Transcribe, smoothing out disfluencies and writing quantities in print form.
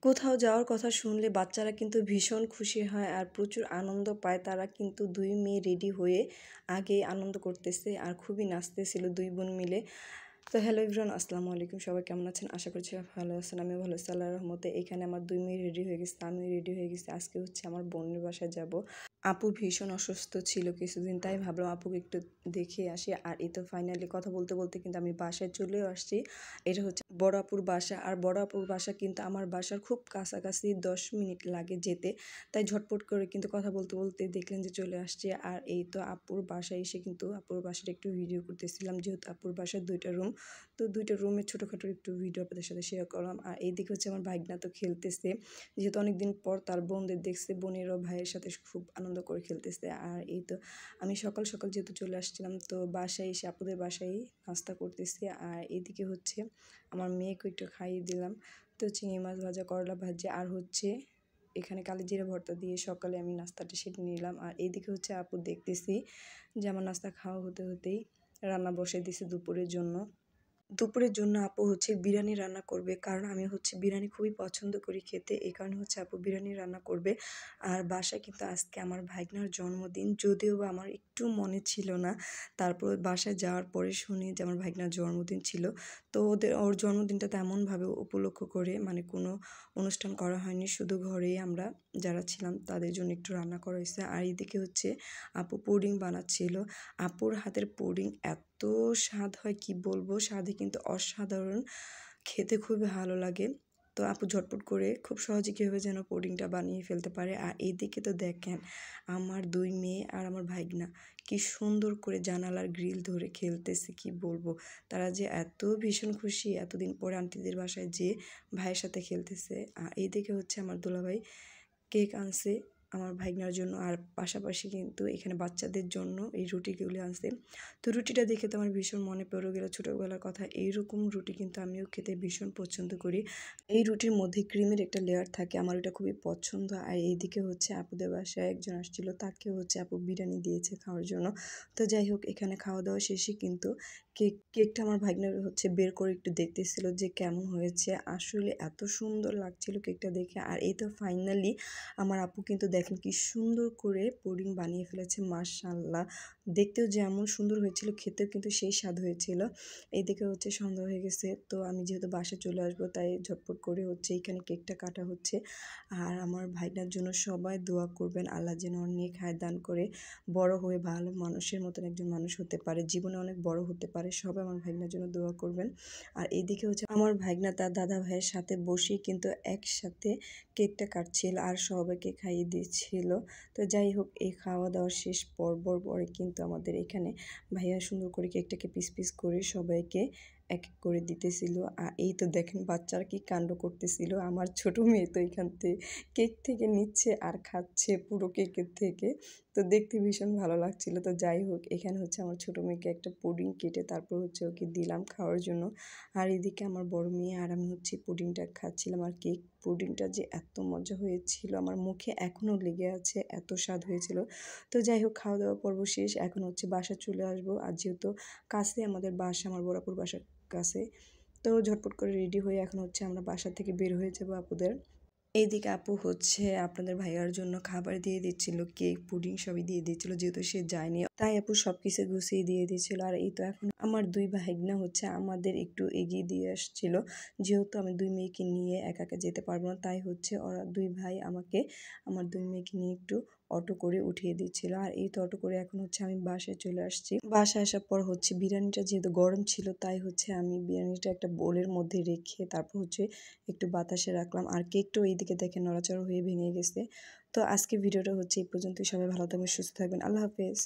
কোথাও যাওয়ার কথা শুনলে বাচ্চারা কিন্তু ভীষণ খুশি হয় আর প্রচুর আনন্দ পায়। তারা কিন্তু ২ মেয়ে রেডি হয়ে আগেই আনন্দ করতেছে আর খুবই নাচতেছিল ২ বোন মিলে। তো হ্যালো এভরিওয়ান, আসসালামু আলাইকুম। সবাই কেমন আছেন? আশা করছি ভালো আছেন। আমিও ভালো আছি আল্লাহর রহমতে। এখানে আমার ২ মেয়ে রেডি হয়ে গেছে, আমিও রেডি হয়ে গেছি। আজকে হচ্ছে আমার বোনের বাসায় যাব। আপু ভীষণ অসুস্থ ছিল কিছুদিন, তাই ভাবলাম আপুকে একটু দেখে আসি। আর এই তো ফাইনালি কথা বলতে বলতে কিন্তু আমি বাসায় চলেও আসছি। এটা হচ্ছে বড় আপুর বাসা, আর বড় আপুর বাসা কিন্তু আমার বাসার খুব কাছাকাছি, 10 মিনিট লাগে যেতে। তাই ঝটপট করে কিন্তু কথা বলতে বলতে দেখলেন যে চলে আসছি। আর এই তো আপুর বাসায় এসে কিন্তু আপুর বাসাটা একটু ভিডিও করতেছিলাম, যেহেতু আপুর বাসায় 2টা রুম। তো 2টা রুমের ছোটোখাটো একটু ভিডিও আপনাদের সাথে শেয়ার করলাম। আর এইদিকে হচ্ছে আমার ভাইগনা তো খেলতেছে, যেহেতু অনেকদিন পর তার বোনদের দেখছে, বোনেরও ভাইয়ের সাথে খুব আনন্দ করে খেলতেছে। আর এই তো আমি সকাল সকাল যেহেতু চলে আসছিলাম, তো বাসায় এসে আপুদের বাসায় নাস্তা করতেছি। আর এইদিকে হচ্ছে আমার মেয়েকে একটু খাইয়ে দিলাম। তো চিংড়ি মাছ ভাজা, করলা ভাজা, আর হচ্ছে এখানে কালিজিরা ভর্তা দিয়ে সকালে আমি নাস্তাটা সেরে নিলাম। আর এইদিকে হচ্ছে আপু দেখতেছি যে আমার নাস্তা খাওয়া হতে হতেই রান্না বসে দিছে দুপুরের জন্য। দুপুরের জন্য আপু হচ্ছে বিরিয়ানি রান্না করবে, কারণ আমি হচ্ছে বিরিয়ানি খুবই পছন্দ করি খেতে। এই কারণে হচ্ছে আপু বিরিয়ানি রান্না করবে। আর বাসায় কিন্তু আজকে আমার ভাইগনার জন্মদিন, যদিও বা আমার একটু মনে ছিল না। তারপর বাসায় যাওয়ার পরে শুনি যে আমার ভাইগনার জন্মদিন ছিল। তো ওর জন্মদিনটা তেমনভাবে উপলক্ষ করে মানে কোনো অনুষ্ঠান করা হয়নি, শুধু ঘরেই আমরা যারা ছিলাম তাদের জন্য একটু রান্না করা হয়েছে। আর এদিকে হচ্ছে আপু পুডিং বানাচ্ছিল। আপুর হাতের পুডিং এত স্বাদ হয় কি বলবো, স্বাদে কিন্তু অসাধারণ, খেতে খুবই ভালো লাগে। তো আপু ঝটপট করে খুব সহজে কীভাবে যেন পুডিংটা বানিয়ে ফেলতে পারে। আর এইদিকে তো দেখেন আমার 2 মেয়ে আর আমার ভাইগনা কি সুন্দর করে জানালার গ্রিল ধরে খেলতেছে, কি বলবো। তারা যে এত ভীষণ খুশি, এতদিন পরে আন্টিদের বাসায় যে ভাইয়ের সাথে খেলতেছে। আর এইদিকে হচ্ছে আমার দুলাভাই কেক আনছে আমার ভাইগনার জন্য, আর পাশাপাশি কিন্তু এখানে বাচ্চাদের জন্য এই রুটিগুলি আনছে। তো রুটিটা দেখে তো আমার ভীষণ মনে পড়ে গেল ছোটোবেলার কথা। এইরকম রুটি কিন্তু আমিও খেতে ভীষণ পছন্দ করি। এই রুটির মধ্যে ক্রিমের একটা লেয়ার থাকে, আমার ওটা খুবই পছন্দ। আর এইদিকে হচ্ছে আপুদের বাসায় একজন আসছিল, তাকে হচ্ছে আপু বিরিয়ানি দিয়েছে খাওয়ার জন্য। তো যাই হোক, এখানে খাওয়া দাওয়া শেষে কিন্তু কেকটা আমার ভাগ্নের হচ্ছে বের করে একটু দেখতেছিল যে কেমন হয়েছে। আসলে এত সুন্দর লাগছিল কেকটা দেখে। আর এই তো ফাইনালি আমার আপু কিন্তু দেখেন কি সুন্দর করে পুডিং বানিয়ে ফেলেছে, মাশাআল্লাহ। দেখতেও যেমন সুন্দর হয়েছিল, খেতেও কিন্তু সেই স্বাদ হয়েছিল। এইদিকে হচ্ছে সন্ধ্যা হয়ে গেছে, তো আমি যেহেতু বাসায় চলে আসবো তাই ঝটপট করে হচ্ছে এখানে কেকটা কাটা হচ্ছে। আর আমার ভাইটার জন্য সবাই দোয়া করবেন, আল্লাহ যেন অনেক হায়াত দান করে বড় হয়ে ভালো মানুষের মতন একজন মানুষ হতে পারে, জীবনে অনেক বড় হতে পারে। সবাই আমার ভাইগনার জন্য দোয়া করবেন। আর এইদিকে হচ্ছে আমার ভাইগনা তার দাদা ভাইয়ের সাথে বসে কিন্তু একসাথে কেকটা কাটছিল আর সবাইকে খাইয়ে দিচ্ছিল। তো যাই হোক, এই খাওয়া দাওয়া শেষ পর্বর পরে কিন্তু আমাদের এখানে ভাইয়া সুন্দর করে কেকটাকে পিস পিস করে সবাইকে এক এক করে দিতেছিল। আর এই তো দেখেন বাচ্চারা কি কাণ্ড করতেছিল। আমার ছোট মেয়ে তো এখান থেকে কেক থেকে নিচ্ছে আর খাচ্ছে পুরো কেকের থেকে। তো দেখতে ভীষণ ভালো লাগছিল। তো যাই হোক, এখানে হচ্ছে আমার ছোট মেয়েকে একটা পুডিং কেটে তারপর হচ্ছে ওকে দিলাম খাওয়ার জন্য। আর এদিকে আমার বড় মেয়ে আর আমি হচ্ছে পুডিংটা খাচ্ছিলাম। আর পুডিংটা যে এত মজা হয়েছিল, আমার মুখে এখনও লেগে আছে, এত স্বাদ হয়েছিল। তো যাই হোক, খাওয়া দাওয়া পর্ব শেষ, এখন হচ্ছে বাসা চলে আসবো। আর যেহেতু কাছে আমাদের বাসা, আমার বড়াপুর বাসার কাছে, তো ঝটপট করে রেডি হয়ে এখন হচ্ছে আমরা বাসা থেকে বের হয়ে যাবো আপুদের। এইদিকে আপু হচ্ছে আপনাদের ভাইয়ার জন্য খাবার দিয়ে দিচ্ছিল, কেক পুডিং সবই দিয়ে দিচ্ছিল, যেহেতু সে যায়নি তাই আপু সবকিছু গুছিয়ে দিয়ে দিচ্ছিল। আর এই তো এখন আমার 2 ভাইগনা হচ্ছে আমাদের একটু এগিয়ে দিয়ে আসছিল, যেহেতু আমি 2 মেয়েকে নিয়ে একা একা যেতে পারবো না, তাই হচ্ছে ওরা 2 ভাই আমাকে আমার 2 মেয়েকে নিয়ে একটু অটো করে উঠিয়ে দিচ্ছিল। আর এই তো অটো করে এখন হচ্ছে আমি বাসায় চলে আসছি। বাসায় আসার পর হচ্ছে বিরিয়ানিটা যেহেতু গরম ছিল, তাই হচ্ছে আমি বিরিয়ানিটা একটা বোলের মধ্যে রেখে তারপর হচ্ছে একটু বাতাসে রাখলাম। আর কেকটাও এইদিকে দেখে নড়াচড়া হয়ে ভেঙে গেছে। তো আজকে ভিডিওটা হচ্ছে এই পর্যন্তই। সবাই ভালো থাকবেন, সুস্থ থাকবেন। আল্লাহ হাফেজ।